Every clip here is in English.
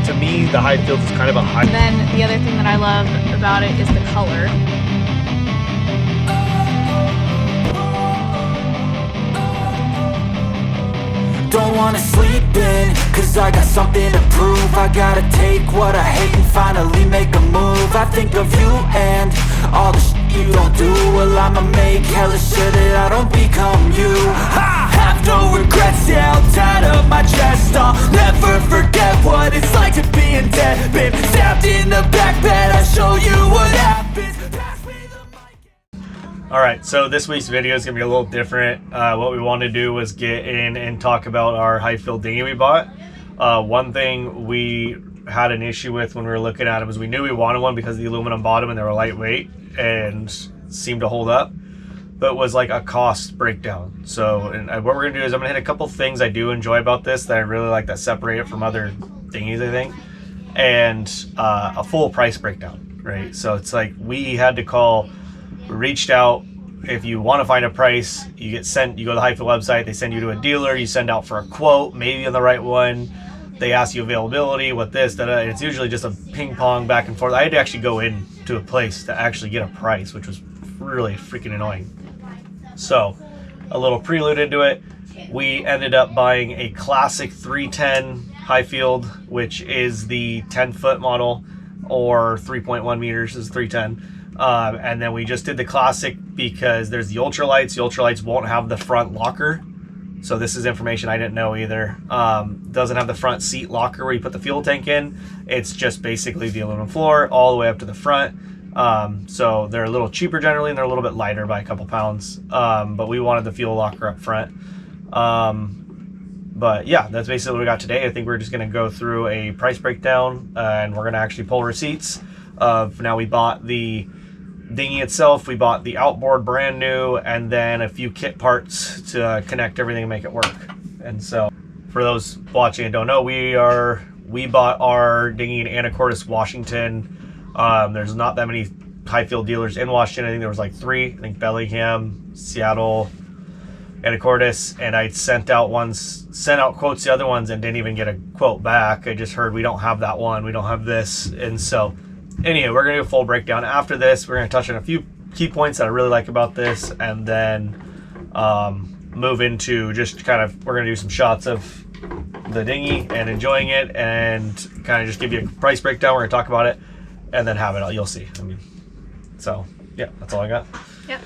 To me, the Highfield is kind of a high. And then the other thing that I love about it is the color. Don't wanna sleep in, cause I got something to prove. I gotta take what I hate and finally make a move. I think of you and all the shit you don't do. Well, I'ma make hella sure that I don't become you. I have no regrets, yeah, I'll tie up my chest. I'll never forget what it's like to be in debt. Been stabbed in the back bed, I'll show you what happens. Pass me the mic. Alright, so this week's video is going to be a little different. What we wanted to do was get in and talk about our Highfield dinghy we bought. One thing we had an issue with when we were looking at them is we knew we wanted one because of the aluminum bottom and they were lightweight and seemed to hold up, but it was like a cost breakdown. So what we're going to do is I'm going to hit a couple things I do enjoy about this that I really like that separate it from other dinghies, I think, and a full price breakdown, right? So it's like we had to call. We reached out. If you want to find a price, you get sent. You go to the Highfield website. They send you to a dealer. You send out for a quote, maybe on the right one. They ask you availability, what this, that. It's usually just a ping pong back and forth. I had to actually go in to a place to actually get a price, which was really freaking annoying. So, a little prelude into it. We ended up buying a classic 310 Highfield, which is the 10-foot model, or 3.1 meters is 310. And then we just did the classic because there's the ultralights. The ultralights won't have the front locker. So this is information I didn't know either. Doesn't have the front seat locker where you put the fuel tank in. It's just basically the aluminum floor all the way up to the front. So they're a little cheaper generally and they're a little bit lighter by a couple pounds. But we wanted the fuel locker up front. But yeah, that's basically what we got today. I think we're just going to go through a price breakdown and we're going to actually pull receipts of, now we bought the dinghy itself, we bought the outboard brand new, and then a few kit parts to connect everything and make it work. And so for those watching and don't know, we bought our dinghy in Anacortes, Washington. There's not that many Highfield dealers in Washington. I think there was like 3. I think Bellingham, Seattle, Anacortes, and I sent out quotes the other ones and didn't even get a quote back. I just heard we don't have that one, we don't have this. And so anyway, we're going to do a full breakdown. After this, we're going to touch on a few key points that I really like about this, and then move into just kind of, we're going to do some shots of the dinghy and enjoying it, and kind of just give you a price breakdown. We're going to talk about it, and then have it. You'll see. I mean, so yeah, that's all I got. Yep.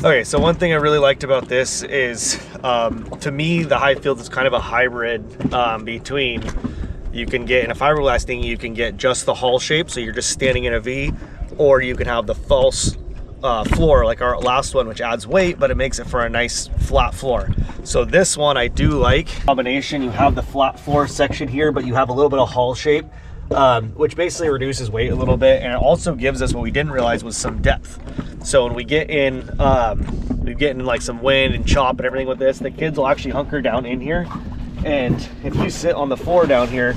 Okay, so one thing I really liked about this is, to me, the Highfield is kind of a hybrid between. You can get, in a fiberglass dinghy, you can get just the hull shape, so you're just standing in a V, or you can have the false floor, like our last one, which adds weight, but it makes it for a nice flat floor. So this one I do like. Combination, you have the flat floor section here, but you have a little bit of hull shape, which basically reduces weight a little bit, and it also gives us what we didn't realize was some depth. So when we get in, like some wind and chop and everything with this, the kids will actually hunker down in here. And if you sit on the floor down here,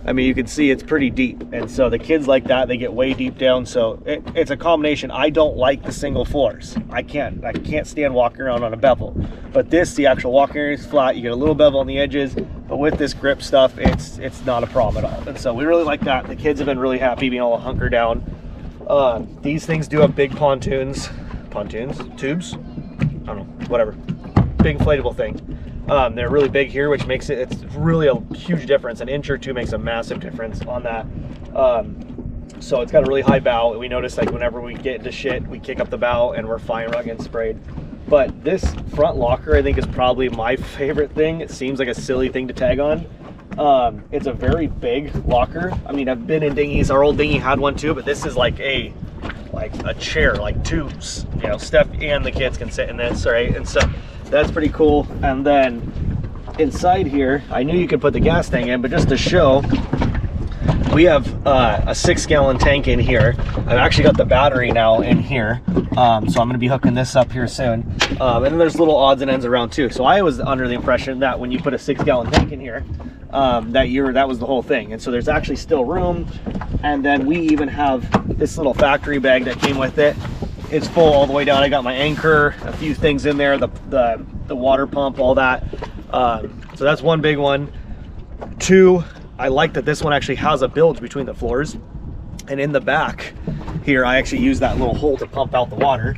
I mean, you can see it's pretty deep. And so the kids like that, they get way deep down. So it's a combination. I don't like the single floors. I can't stand walking around on a bevel. But this, the actual walking area is flat. You get a little bevel on the edges, but with this grip stuff, it's not a problem at all. And so we really like that. The kids have been really happy being able to hunker down. These things do have big tubes, I don't know, whatever. Big inflatable thing. They're really big here, which makes it's really a huge difference. An inch or two makes a massive difference on that. So it's got a really high bow. We notice like whenever we get into shit, we kick up the bow and we're fine, we're not getting sprayed. But this front locker, I think, is probably my favorite thing. It seems like a silly thing to tag on. It's a very big locker. I mean, I've been in dinghies. Our old dinghy had one too, but this is like a chair, like tubes. You know, Steph and the kids can sit in this, right? And so that's pretty cool. And then inside here, I knew you could put the gas tank in, but just to show, we have a 6-gallon tank in here. I've actually got the battery now in here, so I'm going to be hooking this up here soon. And then there's little odds and ends around too. So I was under the impression that when you put a 6-gallon tank in here, that was the whole thing. And so there's actually still room. And then we even have this little factory bag that came with it. It's full all the way down. I got my anchor, a few things in there, the water pump, all that. So that's one big one. Two, I like that this one actually has a bilge between the floors. And in the back here, I actually use that little hole to pump out the water,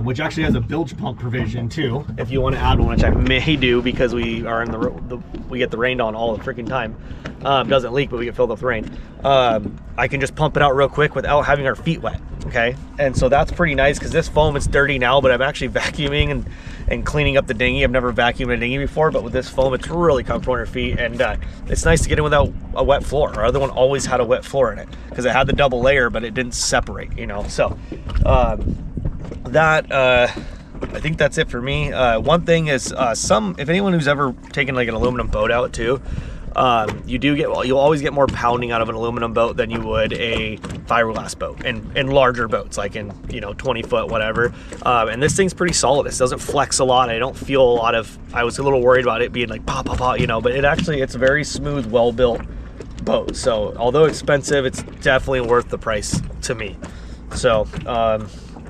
which actually has a bilge pump provision too, if you want to add one, which I may do because we are in we get the rain on all the freaking time. Doesn't leak, but we get filled up with rain. I can just pump it out real quick without having our feet wet, okay? And so that's pretty nice because this foam is dirty now, but I'm actually vacuuming and cleaning up the dinghy. I've never vacuumed a dinghy before, but with this foam, it's really comfortable on your feet, and it's nice to get in without a wet floor. Our other one always had a wet floor in it because it had the double layer, but it didn't separate, you know? So I think that's it for me. One thing is if anyone who's ever taken like an aluminum boat out too, you'll always get more pounding out of an aluminum boat than you would a fiberglass boat, and in larger boats, like in, you know, 20 foot, whatever. And this thing's pretty solid. This doesn't flex a lot. I don't feel a lot of, I was a little worried about it being like pop, pop, pop, you know, but it's a very smooth, well-built boat. So although expensive, it's definitely worth the price to me. So,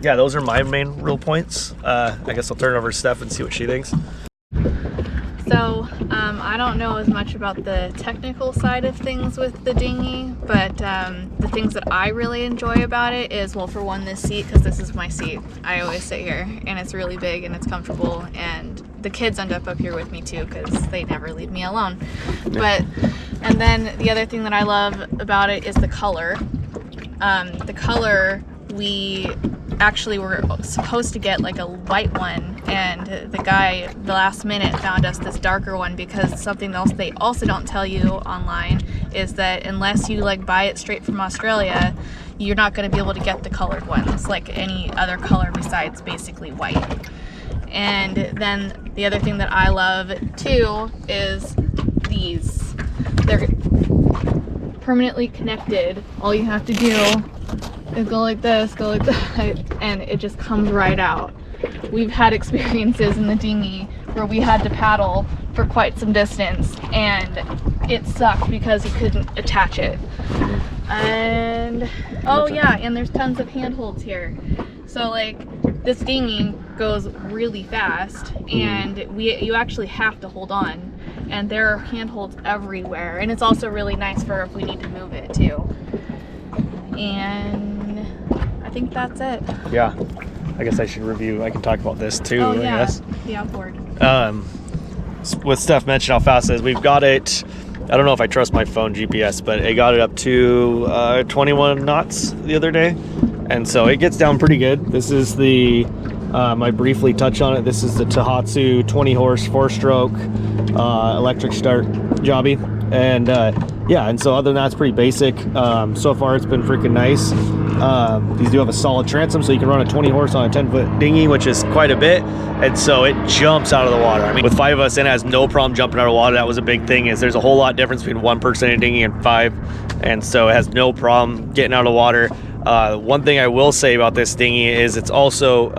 yeah, those are my main real points. I guess I'll turn it over to Steph and see what she thinks. So I don't know as much about the technical side of things with the dinghy, but the things that I really enjoy about it is, well, for one, this seat, because this is my seat. I always sit here, and it's really big and it's comfortable, and the kids end up here with me too because they never leave me alone. And then the other thing that I love about it is the color. We actually were supposed to get like a white one, and the guy the last minute found us this darker one, because something else they also don't tell you online is that unless you like buy it straight from Australia, you're not going to be able to get the colored ones, like any other color besides basically white. And then the other thing that I love too is these. They're permanently connected. All you have to do is go like this, go like that, and it just comes right out. We've had experiences in the dinghy where we had to paddle for quite some distance, and it sucked because you couldn't attach it. And oh yeah, and there's tons of handholds here. So like this dinghy goes really fast, and you actually have to hold on, and there are handholds everywhere, and it's also really nice for if we need to move it too. And I think that's it. Yeah, I guess I should review. I can talk about this too. Oh yeah, I guess. the outboard. What Steph mentioned how fast it is. We've got it. I don't know if I trust my phone GPS, but it got it up to 21 knots the other day, and so it gets down pretty good. This is the I briefly touch on it. This is the Tohatsu 20 horse 4-stroke electric start jobby, and yeah, and so other than that, it's pretty basic. So far it's been freaking nice. These do have a solid transom, so you can run a 20 horse on a 10-foot dinghy, which is quite a bit, and so it jumps out of the water. I mean, with 5 of us in, it has no problem jumping out of the water. That was a big thing, is there's a whole lot difference between 1 person in a dinghy and 5, and so it has no problem getting out of the water. One thing I will say about this dinghy is it's also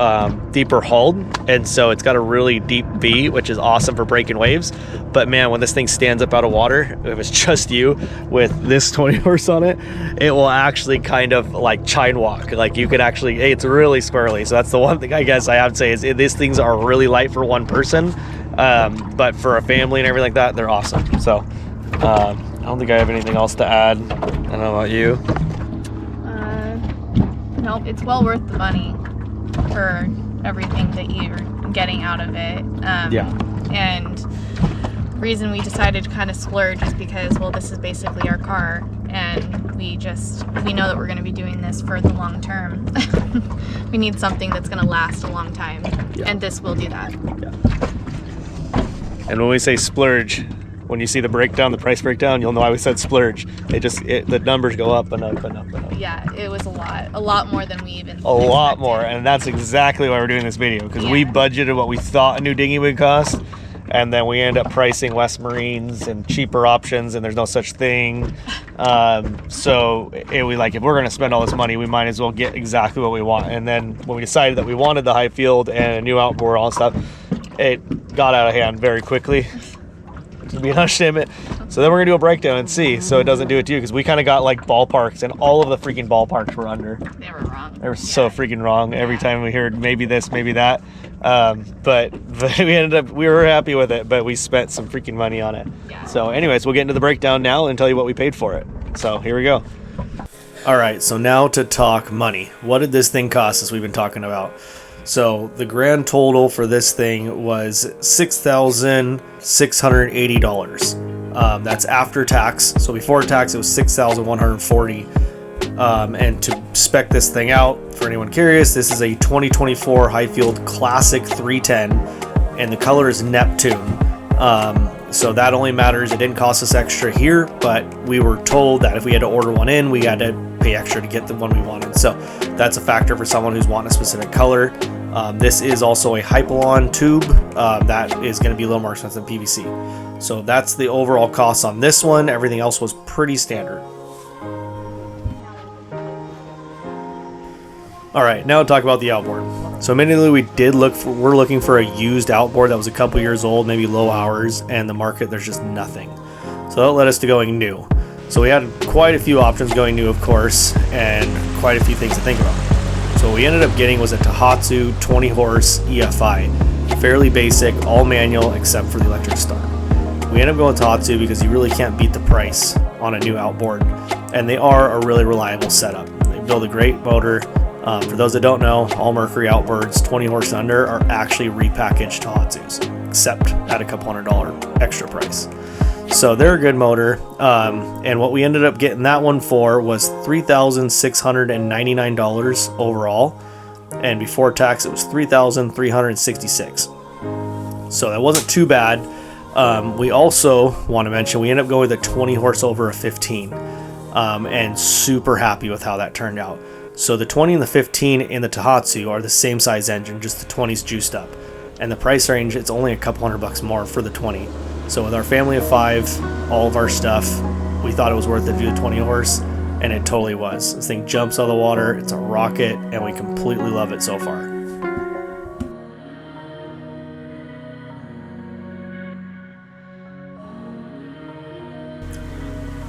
deeper hulled, and so it's got a really deep V, which is awesome for breaking waves. But man, when this thing stands up out of water, if it's just you with this 20 horse on it, it will actually kind of like chine walk. Like you could actually, hey, it's really squirrely. So that's the one thing I guess I have to say is these things are really light for 1 person, but for a family and everything like that, they're awesome. So I don't think I have anything else to add. I don't know about you. Nope, it's well worth the money for everything that you're getting out of it. Yeah. And the reason we decided to kind of splurge is because, well, this is basically our car, and we know that we're going to be doing this for the long term. We need something that's going to last a long time, yeah. And this will do that. Yeah. And when we say splurge, when you see the breakdown, the price breakdown, you'll know why we said splurge. The numbers go up and up and up and up. Yeah, it was a lot more than we even expected. A lot more, and that's exactly why we're doing this video, because we budgeted what we thought a new dinghy would cost, and then we end up pricing West Marines and cheaper options, and there's no such thing. So if we're going to spend all this money, we might as well get exactly what we want. And then when we decided that we wanted the Highfield and a new outboard, all that stuff, it got out of hand very quickly. To be an understatement, So then we're gonna do a breakdown and see, so it doesn't do it to you, because we kind of got like ballparks, and all of the freaking ballparks were under. They were wrong. They were so freaking wrong every time we heard maybe this, maybe that. But we were happy with it, but we spent some freaking money on it. Yeah. So anyways, we'll get into the breakdown now and tell you what we paid for it. So here we go. All right, so now to talk money. What did this thing cost, as we've been talking about? So the grand total for this thing was $6,680. That's after tax. So before tax, it was $6,140. And to spec this thing out, for anyone curious, this is a 2024 Highfield Classic 310, and the color is Neptune. So that only matters. It didn't cost us extra here, but we were told that if we had to order one in, we had to pay extra to get the one we wanted. So that's a factor for someone who's wanting a specific color. This is also a Hypalon tube that is going to be a little more expensive than PVC. So that's the overall cost on this one. Everything else was pretty standard. All right, now talk about the outboard. So admittedly, we're looking for a used outboard that was a couple years old, maybe low hours, and the market, there's just nothing. So that led us to going new. So we had quite a few options going new, of course, and quite a few things to think about. So what we ended up getting was a Tohatsu 20 horse EFI, fairly basic, all manual except for the electric start. We ended up going with Tohatsu because you really can't beat the price on a new outboard, and they are a really reliable setup. They build a great motor. For those that don't know, all Mercury outboards 20 horse under are actually repackaged Tohatsus, except at a couple $100 extra price. So they're a good motor, and what we ended up getting that one for was $3,699 overall, and before tax it was $3,366. So that wasn't too bad. We also want to mention we ended up going with a 20 horse over a 15, and super happy with how that turned out. So the 20 and the 15 in the Tohatsu are the same size engine, just the 20's juiced up. And the price range, it's only a couple $100 more for the 20. So with our family of 5, all of our stuff, we thought it was worth it to do the 20 horse, and it totally was. This thing jumps out of the water, it's a rocket, and we completely love it so far.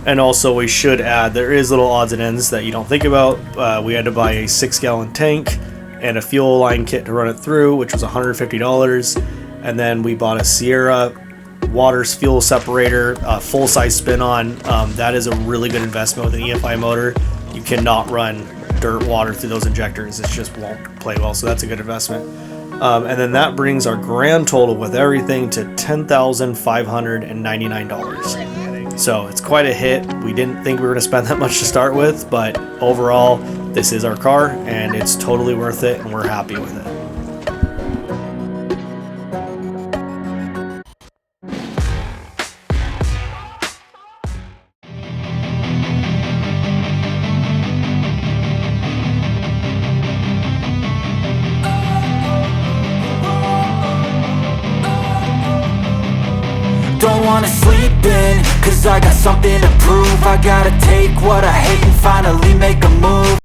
And also we should add, there is little odds and ends that you don't think about. We had to buy a 6-gallon tank and a fuel line kit to run it through, which was $150. And then we bought a Sierra Waters fuel separator, full-size spin-on. That is a really good investment with an EFI motor. You cannot run dirt water through those injectors. It just won't play well, so that's a good investment. And then that brings our grand total with everything to $10,599. So it's quite a hit. We didn't think we were going to spend that much to start with, but overall, this is our car, and it's totally worth it, and we're happy with it. Don't wanna sleep in, cause I got something to prove. I gotta take what I hate and finally make a move.